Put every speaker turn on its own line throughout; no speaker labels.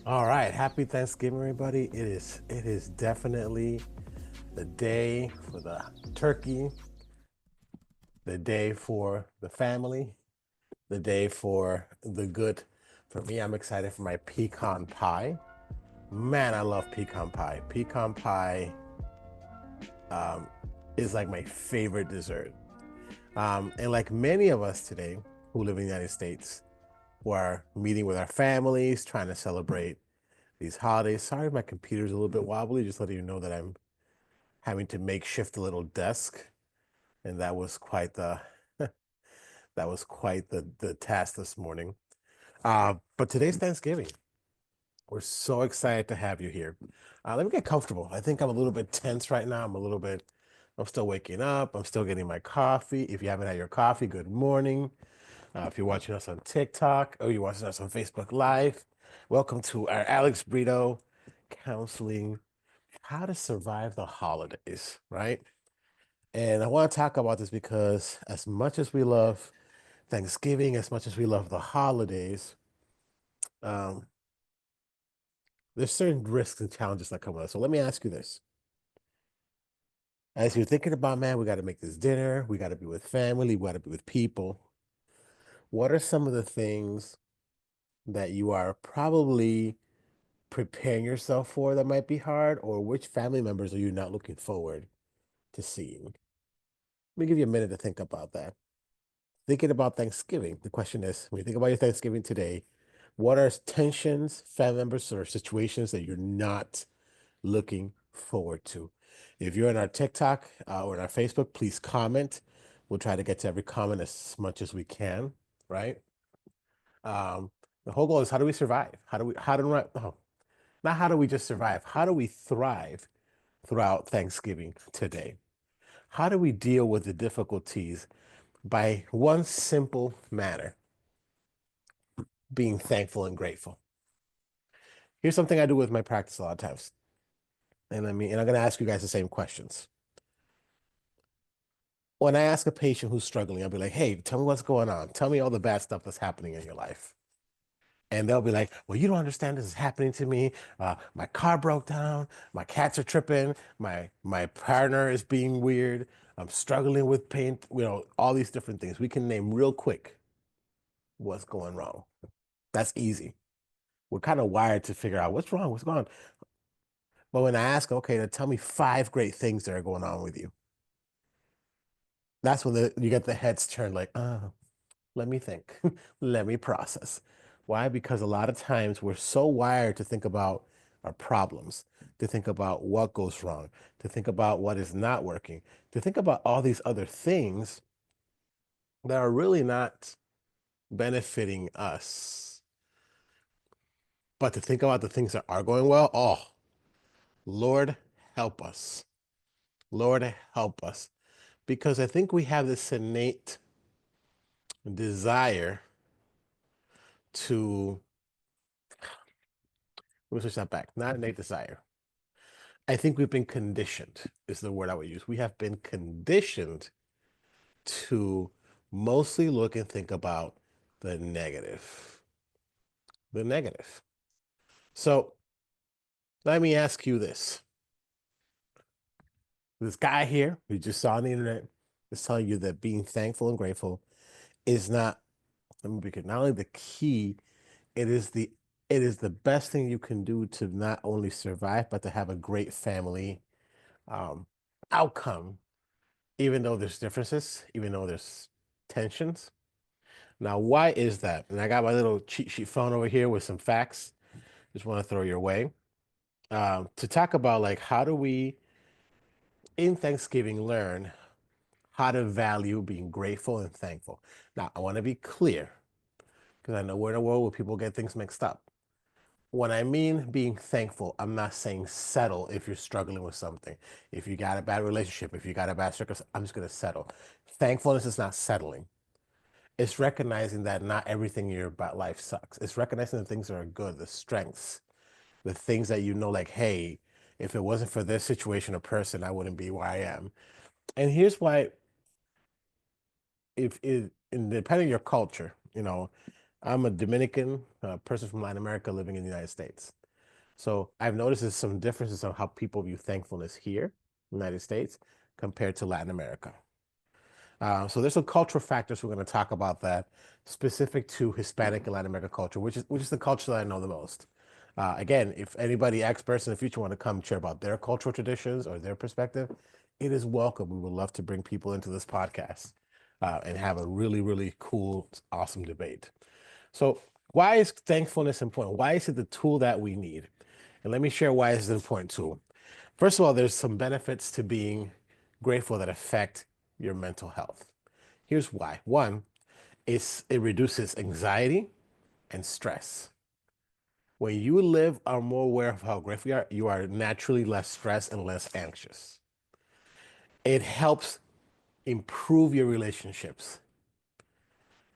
All right, happy Thanksgiving, everybody. It is definitely the day for the turkey, the day for the family, the day for the good. For me, I'm excited for my pecan pie. Man, I love pecan pie. Pecan pie um, is like my favorite dessert. And like many of us today who live in the United States, who are meeting with our families, trying to celebrate these holidays. Sorry, my computer's a little bit wobbly. Just letting you know that I'm having to makeshift a little desk, and that was quite the that was quite the task this morning. But today's Thanksgiving. We're so excited to have you here. Let me get comfortable. I think I'm a little bit tense right now. I'm still waking up. I'm still getting my coffee. If you haven't had your coffee, good morning. If you're watching us on TikTok or you're watching us on Facebook Live, welcome to our Alex Brito Counseling How to Survive the Holidays, right? And I want to talk about this because as much as we love Thanksgiving, as much as we love the holidays, um, there's certain risks and challenges that come with it. So let me ask you this. As you're thinking about, man, we got to make this dinner, we got to be with family, we got to be with people. What are some of the things that you are probably preparing yourself for that might be hard, or which family members are you not looking forward to seeing? Let me give you a minute to think about that. Thinking about Thanksgiving, the question is, when you think about your Thanksgiving today, what are tensions, family members, or situations that you're not looking forward to? If you're in our TikTok or in our Facebook, please comment. We'll try to get to every comment as much as we can, right? Um, the whole goal is how do we survive? Oh, not how do we just survive? How do we thrive throughout Thanksgiving today? How do we deal with the difficulties by one simple matter, being thankful and grateful? Here's something I do with my practice a lot of times. And I'm going to ask you guys the same questions. When I ask a patient who's struggling, I'll be like, hey, tell me what's going on. Tell me all the bad stuff that's happening in your life. And they'll be like, well, you don't understand. This is happening to me. My car broke down. My cats are tripping. My partner is being weird. I'm struggling with pain. All these different things. We can name real quick what's going wrong. That's easy. We're kind of wired to figure out what's wrong, what's going on. But when I ask, okay, now tell me five great things that are going on with you, that's when you get the heads turned like, let me think, let me process. Why? Because a lot of times we're so wired to think about our problems, to think about what goes wrong, to think about what is not working, to think about all these other things that are really not benefiting us. But to think about the things that are going well, oh, Lord, help us. Lord, help us. Because I think we have this innate desire to, let me switch that back, not innate desire. I think we've been conditioned, is the word I would use. We have been conditioned to mostly look and think about the negative. The negative. So let me ask you this. This guy here, we just saw on the internet, is telling you that being thankful and grateful is not, let me be clear, not only the key, it is the it is the best thing you can do to not only survive, but to have a great family um, outcome, even though there's differences, even though there's tensions. Now, why is that? And I got my little cheat sheet phone over here with some facts. Just want to throw your way to talk about like how do we in Thanksgiving learn how to value being grateful and thankful. Now, I want to be clear because I know we're in a world where people get things mixed up. When I mean being thankful, I'm not saying settle if you're struggling with something. If you got a bad relationship, if you got a bad circumstance, I'm just going to settle. Thankfulness is not settling. It's recognizing that not everything in your life sucks. It's recognizing the things that are good, the strengths, the things that you know, like, hey, if it wasn't for this situation or person, I wouldn't be where I am. And here's why, if it, and depending on your culture, I'm a Dominican person from Latin America living in the United States. So I've noticed there's some differences on how people view thankfulness here in the United States compared to Latin America. So there's some cultural factors we're going to talk about that specific to Hispanic and Latin American culture, which is the culture that I know the most. Again, if anybody experts in the future want to come share about their cultural traditions or their perspective, it is welcome. We would love to bring people into this podcast and have a really, really cool, awesome debate. So, why is thankfulness important? Why is it the tool that we need? And let me share why it's an important tool. First of all, there's some benefits to being grateful that affect your mental health. Here's why. One, it reduces anxiety and stress. When you live are more aware of how grateful you are naturally less stressed and less anxious. It helps improve your relationships.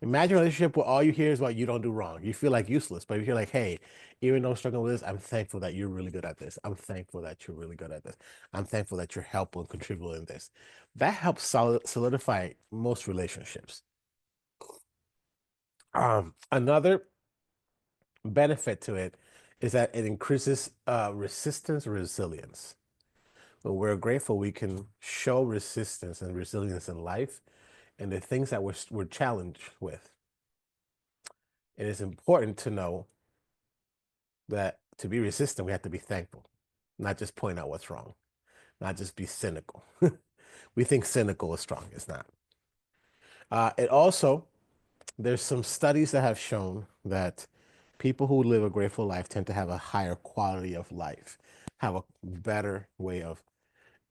Imagine a relationship where all you hear is what you don't do wrong. You feel like useless, but if you're like, hey, even though I'm struggling with this, I'm thankful that you're really good at this. I'm thankful that you're really good at this. I'm thankful that you're helpful and contributing in this. That helps solidify most relationships. Another benefit to it is that it increases resistance and resilience. When we're grateful, we can show resistance and resilience in life and the things that we're challenged with. It is important to know that to be resistant, we have to be thankful, not just point out what's wrong, not just be cynical. We think cynical is strong. It's not. It also, there's some studies that have shown that people who live a grateful life tend to have a higher quality of life, have a better way of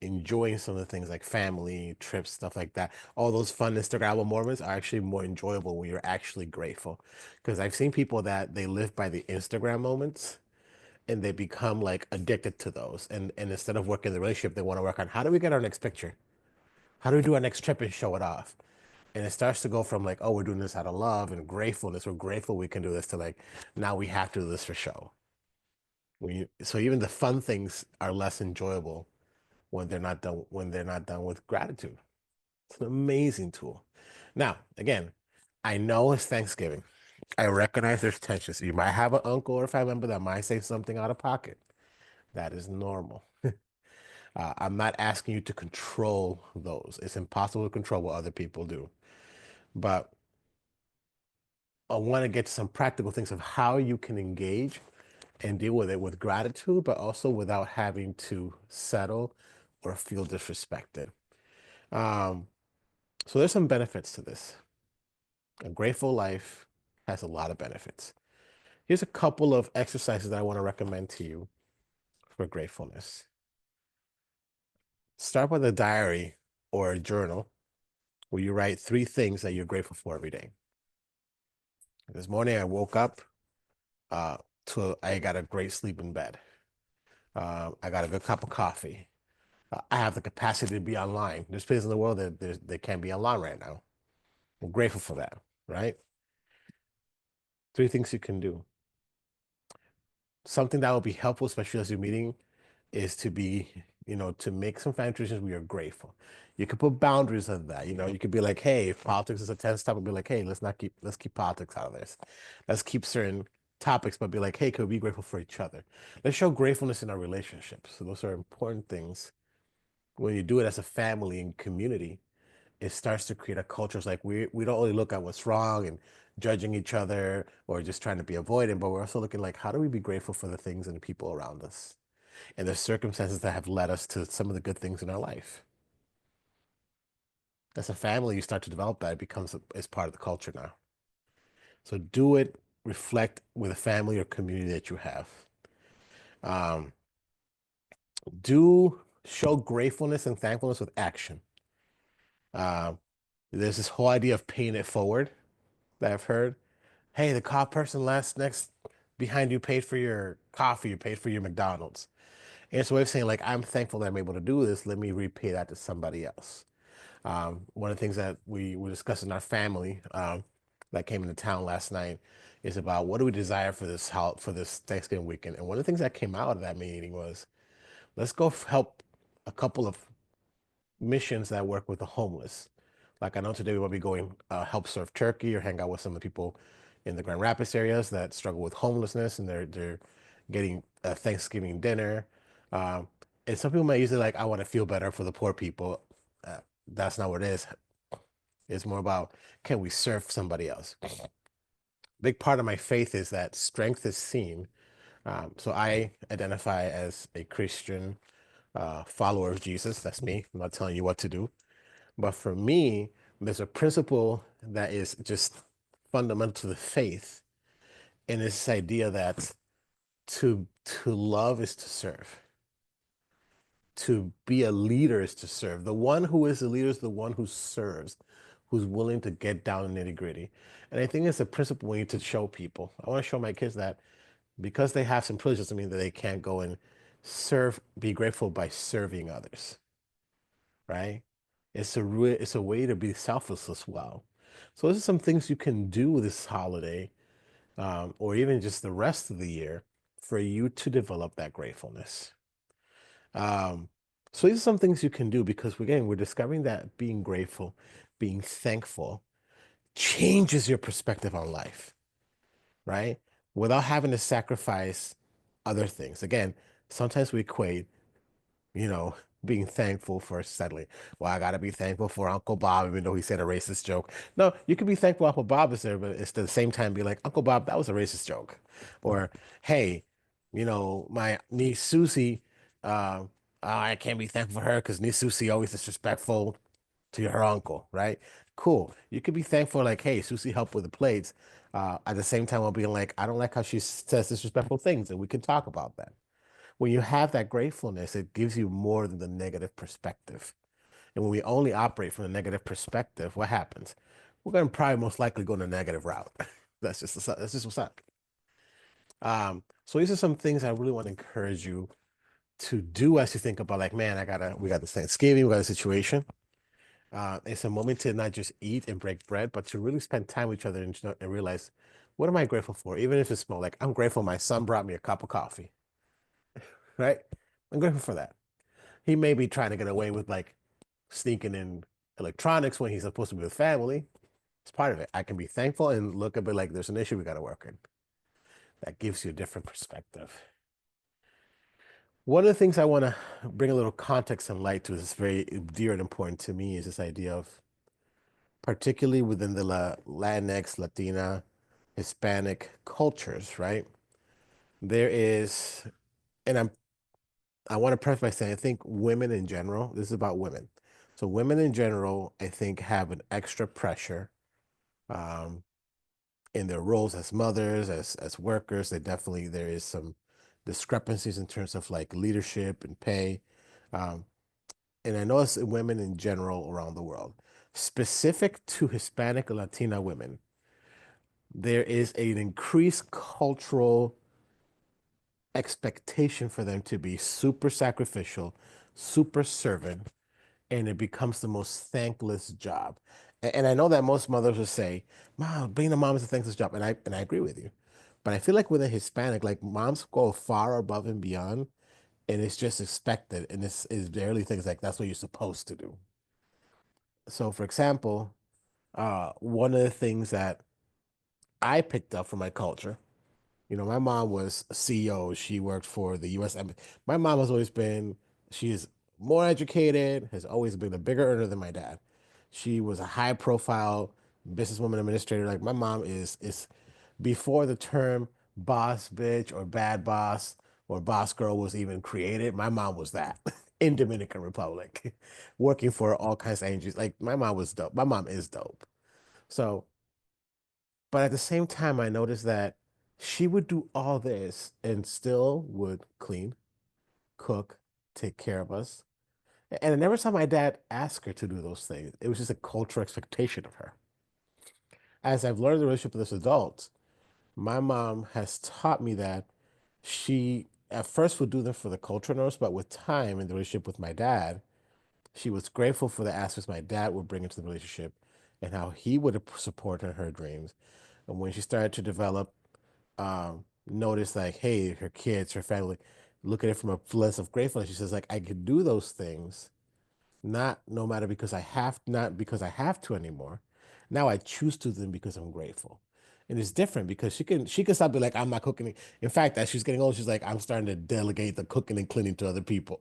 enjoying some of the things like family, trips, stuff like that. All those fun Instagrammable moments are actually more enjoyable when you're actually grateful. Because I've seen people that they live by the Instagram moments and they become like addicted to those. And instead of working the relationship, they want to work on how do we get our next picture? How do we do our next trip and show it off? And it starts to go from like, oh, we're doing this out of love and gratefulness. We're grateful we can do this to like, now we have to do this for show. So even the fun things are less enjoyable when they're not done with gratitude. It's an amazing tool. Now, again, I know it's Thanksgiving. I recognize there's tensions. You might have an uncle or a family member that might say something out of pocket. That is normal. I'm not asking you to control those. It's impossible to control what other people do. But I want to get to some practical things of how you can engage and deal with it with gratitude, but also without having to settle or feel disrespected. Um, so there's some benefits to this. A grateful life has a lot of benefits. Here's a couple of exercises that I want to recommend to you for gratefulness. Start with a diary or a journal where you write three things that you're grateful for every day. This morning I woke up uh, I got a great sleep in bed. I got a good cup of coffee. I have the capacity to be online. There's places in the world that can't be online right now. I'm grateful for that, right? Three things you can do. Something that will be helpful, especially as you're meeting, is to be, to make some family traditions where you're grateful. You could put boundaries on that. You could be like, hey, if politics is a tense topic, be like, hey, let's keep politics out of this. Let's keep certain topics, but be like, hey, could we be grateful for each other? Let's show gratefulness in our relationships. So those are important things. When you do it as a family and community, it starts to create a culture. It's like we don't only look at what's wrong and judging each other or just trying to be avoidant, but we're also looking like how do we be grateful for the things and the people around us and the circumstances that have led us to some of the good things in our life. As a family, you start to develop that. It becomes it's part of the culture now. So do it, reflect with a family or community that you have. Um, do show gratefulness and thankfulness with action. Um, there's this whole idea of paying it forward that I've heard. Hey, the car person last next behind you paid for your coffee, you paid for your McDonald's. And it's a way of saying, like, I'm thankful that I'm able to do this. Let me repay that to somebody else. One of the things that we were discussing in our family that came into town last night is about what do we desire for this Thanksgiving weekend. And one of the things that came out of that meeting was let's go help a couple of missions that work with the homeless. Like I know today we will be going help serve turkey or hang out with some of the people in the Grand Rapids areas that struggle with homelessness, and they're getting a Thanksgiving dinner. Um, and some people might use it like, I want to feel better for the poor people. Uh, that's not what it is. It's more about, can we serve somebody else? Big part of my faith is that strength is seen. So I identify as a Christian follower of Jesus. That's me. I'm not telling you what to do. But for me, there's a principle that is just fundamental to the faith, and it's this idea that to love is to serve. To be a leader is to serve. The one who is the leader is the one who serves, who's willing to get down in nitty gritty. And I think it's a principle we need to show people. I want to show my kids that because they have some privileges doesn't mean that they can't go and serve, be grateful by serving others, right? It's a way to be selfless as well. So those are some things you can do this holiday, or even just the rest of the year, for you to develop that gratefulness. Um, so these are some things you can do because again, we're discovering that being grateful, being thankful changes your perspective on life, right? Without having to sacrifice other things. Again, sometimes we equate, you know, being thankful for settling. Well, I gotta be thankful for Uncle Bob, even though he said a racist joke. No, you can be thankful Uncle Bob is there, but it's at the same time be like, Uncle Bob, that was a racist joke. Or, hey, my niece Susie, I can't be thankful for her because niece Susie always disrespectful to her uncle, right? Cool. You could be thankful, like, hey, Susie helped with the plates. At the same time, while being like, I don't like how she says disrespectful things, and we can talk about that. When you have that gratefulness, it gives you more than the negative perspective. And when we only operate from a negative perspective, what happens? We're going to probably most likely go in a negative route. That's just what's up. So these are some things I really want to encourage you to do as you think about like, man, we got this Thanksgiving, we got a situation. It's a moment to not just eat and break bread, but to really spend time with each other and realize, what am I grateful for? Even if it's small, like I'm grateful my son brought me a cup of coffee, right? I'm grateful for that. He may be trying to get away with like sneaking in electronics when he's supposed to be with family. It's part of it. I can be thankful and look a bit like there's an issue we got to work in. That gives you a different perspective. One of the things I want to bring a little context and light to is very dear and important to me is this idea of, particularly within the Latinx, Latina, Hispanic cultures, right? There is, and I want to preface by saying I think women in general, this is about women. So women in general, I think, have an extra pressure um, in their roles as mothers, as workers. There is some discrepancies in terms of like leadership and pay. Um, and I know it's women in general around the world. Specific to Hispanic and Latina women, there is an increased cultural expectation for them to be super sacrificial, super servant, and it becomes the most thankless job. And I know that most mothers will say, "Mom, being a mom is a thankless job," and I agree with you. But I feel like with a Hispanic, like moms go far above and beyond, and it's just expected, and it's barely things like that's what you're supposed to do. So, for example, one of the things that I picked up from my culture. My mom was a CEO. She worked for the U.S. My mom has always been, she is more educated, has always been a bigger earner than my dad. She was a high profile businesswoman administrator. Like my mom is before the term boss bitch or bad boss or boss girl was even created. My mom was that in Dominican Republic, working for all kinds of agencies. Like my mom was dope. My mom is dope. So but at the same time, I noticed that she would do all this and still would clean, cook, take care of us. And I never saw my dad ask her to do those things. It was just a cultural expectation of her. As I've learned the relationship with this adult, my mom has taught me that she at first would do them for the cultural norms, but with time in the relationship with my dad, she was grateful for the aspects my dad would bring into the relationship and how he would support her dreams. And when she started to develop notice like, hey, her kids, her family, look at it from a lens of gratefulness. She says, like, I could do those things, not no matter because I have not because I have to anymore. Now I choose to them because I'm grateful. And it's different because she can stop be like, I'm not cooking. In fact, as she's getting old, she's like, I'm starting to delegate the cooking and cleaning to other people.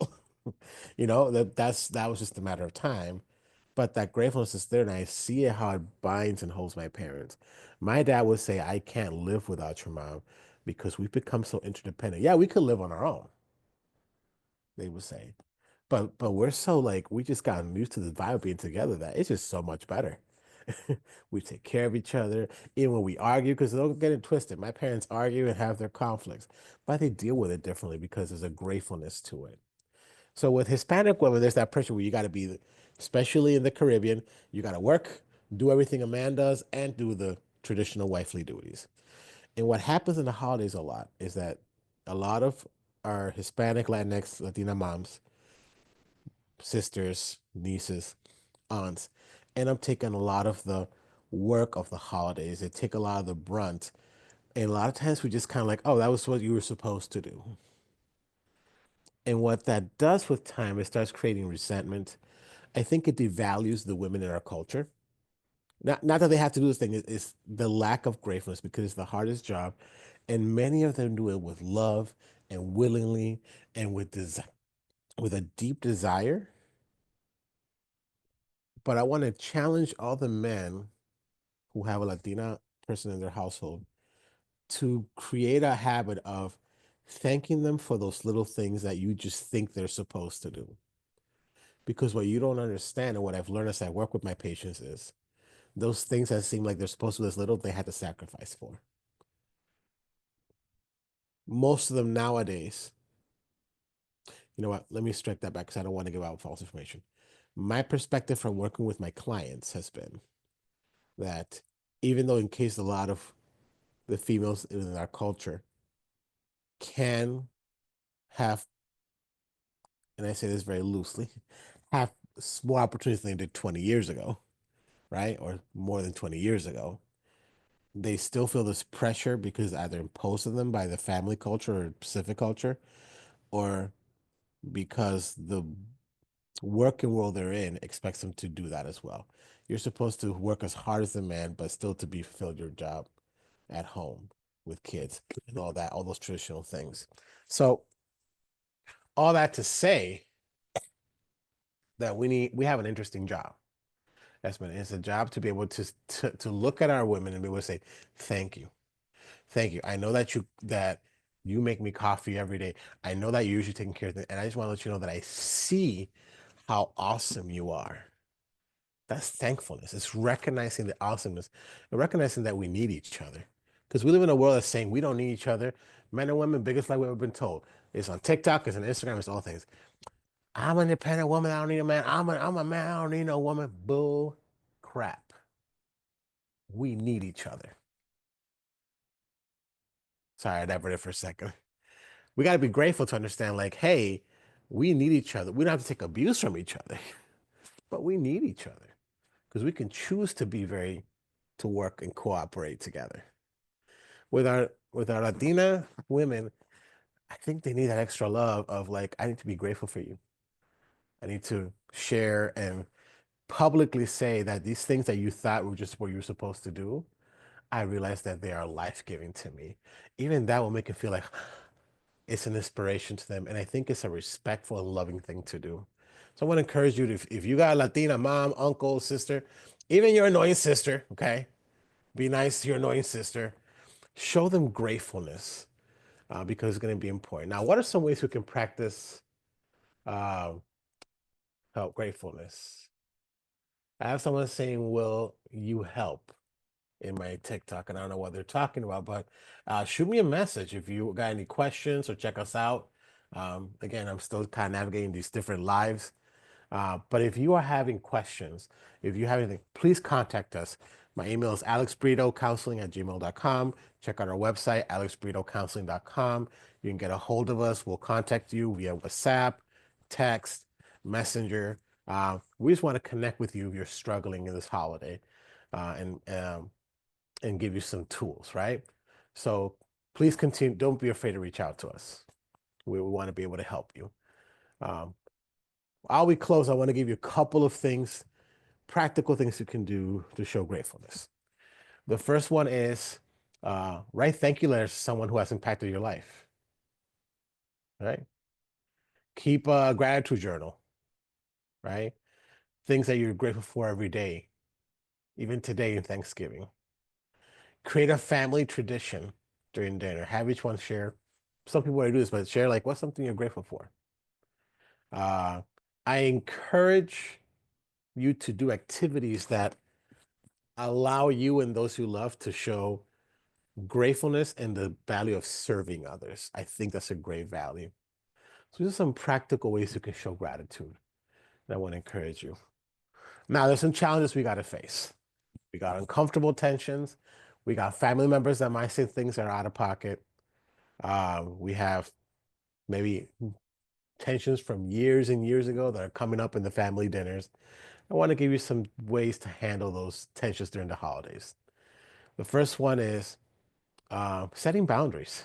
That was just a matter of time. But that gratefulness is there, and I see it how it binds and holds my parents. My dad would say, I can't live without your mom because we've become so interdependent. Yeah, we could live on our own, they would say. But we're so like we just gotten used to the vibe being together that it's just so much better. We take care of each other, even when we argue, because don't get it twisted. My parents argue and have their conflicts, but they deal with it differently because there's a gratefulness to it. So with Hispanic women, there's that pressure where you got to be, especially in the Caribbean, you got to work, do everything a man does, and do the traditional wifely duties. And what happens in the holidays a lot is that a lot of our Hispanic, Latinx, Latina moms, sisters, nieces, aunts, end up taking a lot of the work of the holidays. They take a lot of the brunt. And a lot of times we just kind of like, oh, that was what you were supposed to do. And what that does with time, it starts creating resentment. I think it devalues the women in our culture. Not that they have to do this thing, it's the lack of gratefulness because it's the hardest job. And many of them do it with love and willingly and with a deep desire. But I want to challenge all the men who have a Latina person in their household to create a habit of thanking them for those little things that you just think they're supposed to do. Because what you don't understand and what I've learned as I work with my patients is those things that seem like they're supposed to be this little, they had to sacrifice for. Most of them nowadays, you know what? Let me strike that back because I don't want to give out false information. My perspective from working with my clients has been that even though in case a lot of the females in our culture can have, and I say this very loosely, have more opportunities than they did 20 years ago, right? Or more than 20 years ago. They still feel this pressure because either imposed on them by the family culture or Pacific culture, or because the working world they're in expects them to do that as well. You're supposed to work as hard as a man, but still to be fulfilled your job at home with kids and all that, all those traditional things. So all that to say that we have an interesting job. It's a job to be able to look at our women and be able to say, thank you. Thank you. I know that you make me coffee every day. I know that you're usually taking care of things. And I just want to let you know that I see how awesome you are. That's thankfulness. It's recognizing the awesomeness and recognizing that we need each other. Because we live in a world that's saying we don't need each other. Men and women, biggest lie we've ever been told. It's on TikTok, it's on Instagram, it's all things. I'm an independent woman. I don't need a man. I'm a man. I don't need no woman. Bull crap. We need each other. Sorry, I diverted for a second. We got to be grateful to understand, like, hey, we need each other. We don't have to take abuse from each other, but we need each other because we can choose to be to work and cooperate together. With our Latina women, I think they need that extra love of like, I need to be grateful for you. I need to share and publicly say that these things that you thought were just what you're supposed to do, I realize that they are life-giving to me. Even that will make it feel like it's an inspiration to them. And I think it's a respectful and loving thing to do. So I want to encourage you to, if you got a Latina mom, uncle, sister, even your annoying sister, okay? Be nice to your annoying sister. Show them gratefulness because it's going to be important. Now, what are some ways we can practice uh, help gratefulness? I have someone saying, will you help? In my TikTok, and I don't know what they're talking about, but shoot me a message if you got any questions or check us out. Again, I'm still kind of navigating these different lives. But if you are having questions, if you have anything, please contact us. My email is alexbritocounseling@gmail.com. Check out our website, alexbritocounseling.com. You can get a hold of us. We'll contact you via WhatsApp, text, Messenger. We just want to connect with you if you're struggling in this holiday. And give you some tools, right? So please continue. Don't be afraid to reach out to us. We want to be able to help you. Um, while we close, I want to give you a couple of things, practical things you can do to show gratefulness. The first one is Write thank you letters to someone who has impacted your life, right? Keep a gratitude journal, right? Things that you're grateful for every day, even today in Thanksgiving. Create a family tradition during dinner. Have each one share. Some people want to do this, but share like what's something you're grateful for. Uh, I encourage you to do activities that allow you and those you love to show gratefulness and the value of serving others. I think that's a great value. So there's some practical ways you can show gratitude that I want to encourage you. Now, there's some challenges we got to face. We got uncomfortable tensions. We got family members that might say things that are out of pocket. We have maybe tensions from years and years ago that are coming up in the family dinners. I want to give you some ways to handle those tensions during the holidays. The first one is setting boundaries.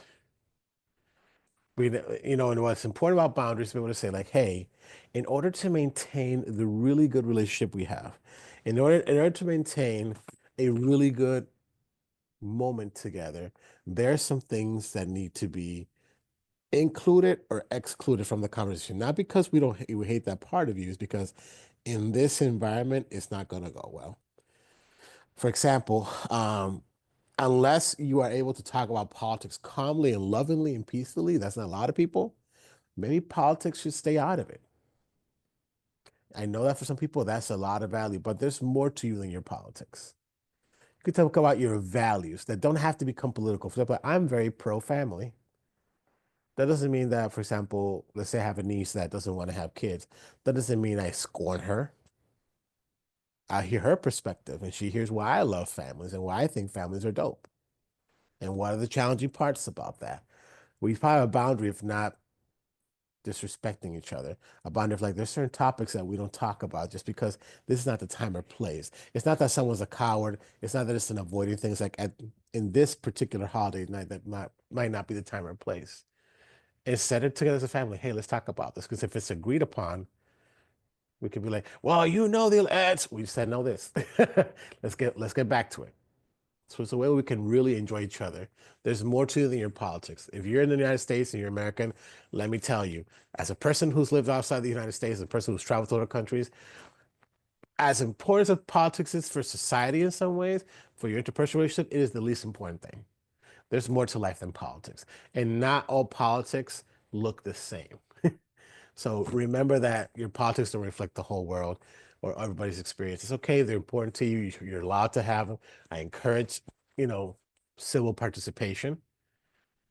And what's important about boundaries, to be able to say, like, hey, in order to maintain the really good relationship we have, in order to maintain a really good moment together, there are some things that need to be included or excluded from the conversation. Not because we hate that part of you, is because in this environment, it's not going to go well. For example, unless you are able to talk about politics calmly and lovingly and peacefully, that's not a lot of people. Maybe politics should stay out of it. I know that for some people, that's a lot of value, but there's more to you than your politics. You could talk about your values that don't have to become political. For example, I'm very pro-family. That doesn't mean that, for example, let's say I have a niece that doesn't want to have kids. That doesn't mean I scorn her. I hear her perspective and she hears why I love families and why I think families are dope. And what are the challenging parts about that? We probably have a boundary of not disrespecting each other. A boundary of like there's certain topics that we don't talk about just because this is not the time or place. It's not that someone's a coward. It's not that it's an avoiding things like in this particular holiday night that might not be the time or place. Instead of together as a family, hey, let's talk about this. Because if it's agreed upon, we could be like, well, the ads. We said no this. Let's get back to it. So it's a way we can really enjoy each other. There's more to it than your politics. If you're in the United States and you're American, let me tell you, as a person who's lived outside the United States, a person who's traveled to other countries, as important as politics is for society in some ways, for your interpersonal relationship, it is the least important thing. There's more to life than politics. And not all politics look the same. So remember that your politics don't reflect the whole world or everybody's experience. It's okay. They're important to you. You're allowed to have them. I encourage, you know, civil participation,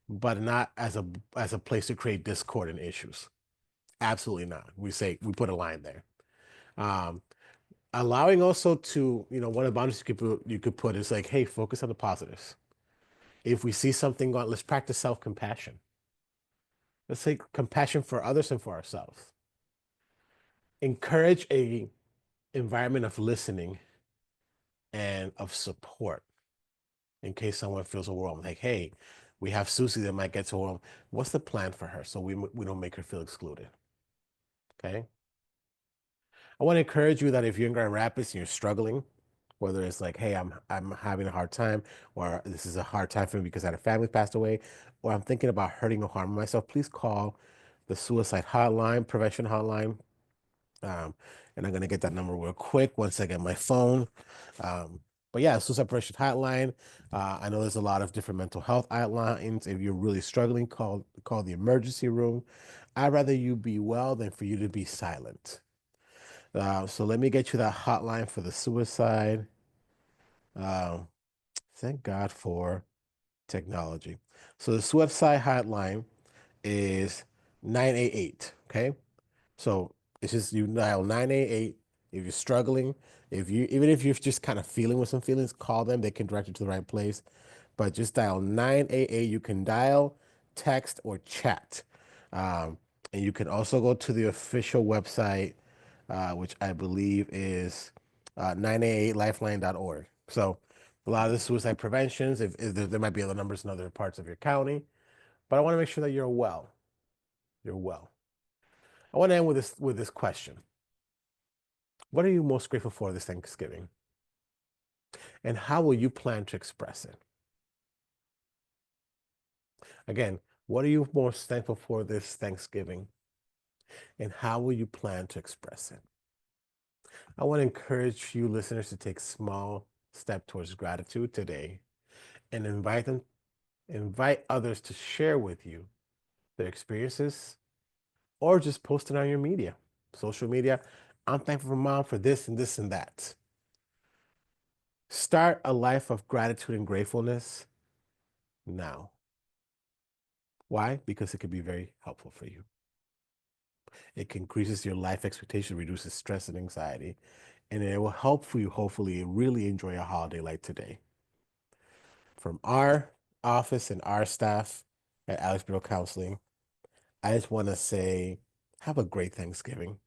but not as a place to create discord and issues. Absolutely not. We put a line there. Um, Allowing also to, one of the boundaries you could put is like, hey, focus on the positives. If we see something going, let's practice self-compassion. Let's say compassion for others and for ourselves. Encourage a environment of listening and of support in case someone feels overwhelmed. Like, hey, we have Susie that might get overwhelmed. What's the plan for her so we don't make her feel excluded? Okay. I want to encourage you that if you're in Grand Rapids and you're struggling, whether it's like, hey, I'm having a hard time, or this is a hard time for me because I had a family passed away, or I'm thinking about hurting or harming myself, please call the suicide hotline, prevention hotline. Um, and I'm gonna get that number real quick once I get my phone. Um, but yeah, suicide prevention hotline. I know there's a lot of different mental health hotlines. If you're really struggling, call the emergency room. I'd rather you be well than for you to be silent. So let me get you that hotline for the suicide. Um, Thank God for technology. So the suicide hotline is 988. Okay. So it's just you dial 988 if you're struggling. Even if you're just kind of feeling with some feelings, call them. They can direct you to the right place. But just dial 988. You can dial, text, or chat. Um, and you can also go to the official website, which I believe is 988lifeline.org. So a lot of the suicide preventions, if there might be other numbers in other parts of your county, but I want to make sure that you're well. You're well. I want to end with this question. What are you most grateful for this Thanksgiving? And how will you plan to express it? Again, what are you most thankful for this Thanksgiving? And how will you plan to express it? I want to encourage you listeners to take small step towards gratitude today and invite others to share with you their experiences or just post it on your media, social media. I'm thankful for mom for this and this and that. Start a life of gratitude and gratefulness now. Why? Because it can be very helpful for you. It increases your life expectation, reduces stress and anxiety, and it will help for you, hopefully, really enjoy a holiday like today. From our office and our staff at Alex Biddle Counseling, I just want to say, have a great Thanksgiving.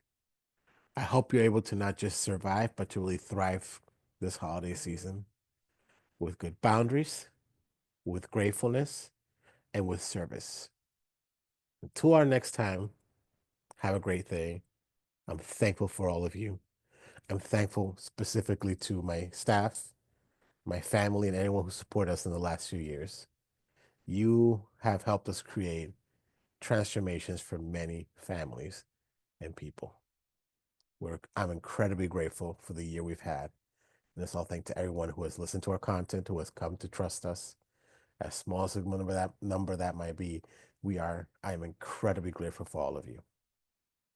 I hope you're able to not just survive, but to really thrive this holiday season with good boundaries, with gratefulness, and with service. Until our next time, have a great day. I'm thankful for all of you. I'm thankful specifically to my staff, my family, and anyone who supported us in the last few years. You have helped us create transformations for many families and people. I'm incredibly grateful for the year we've had. And it's all thanks to everyone who has listened to our content, who has come to trust us. As small as a number that might be, I'm incredibly grateful for all of you.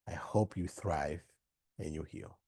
I hope you thrive and you heal.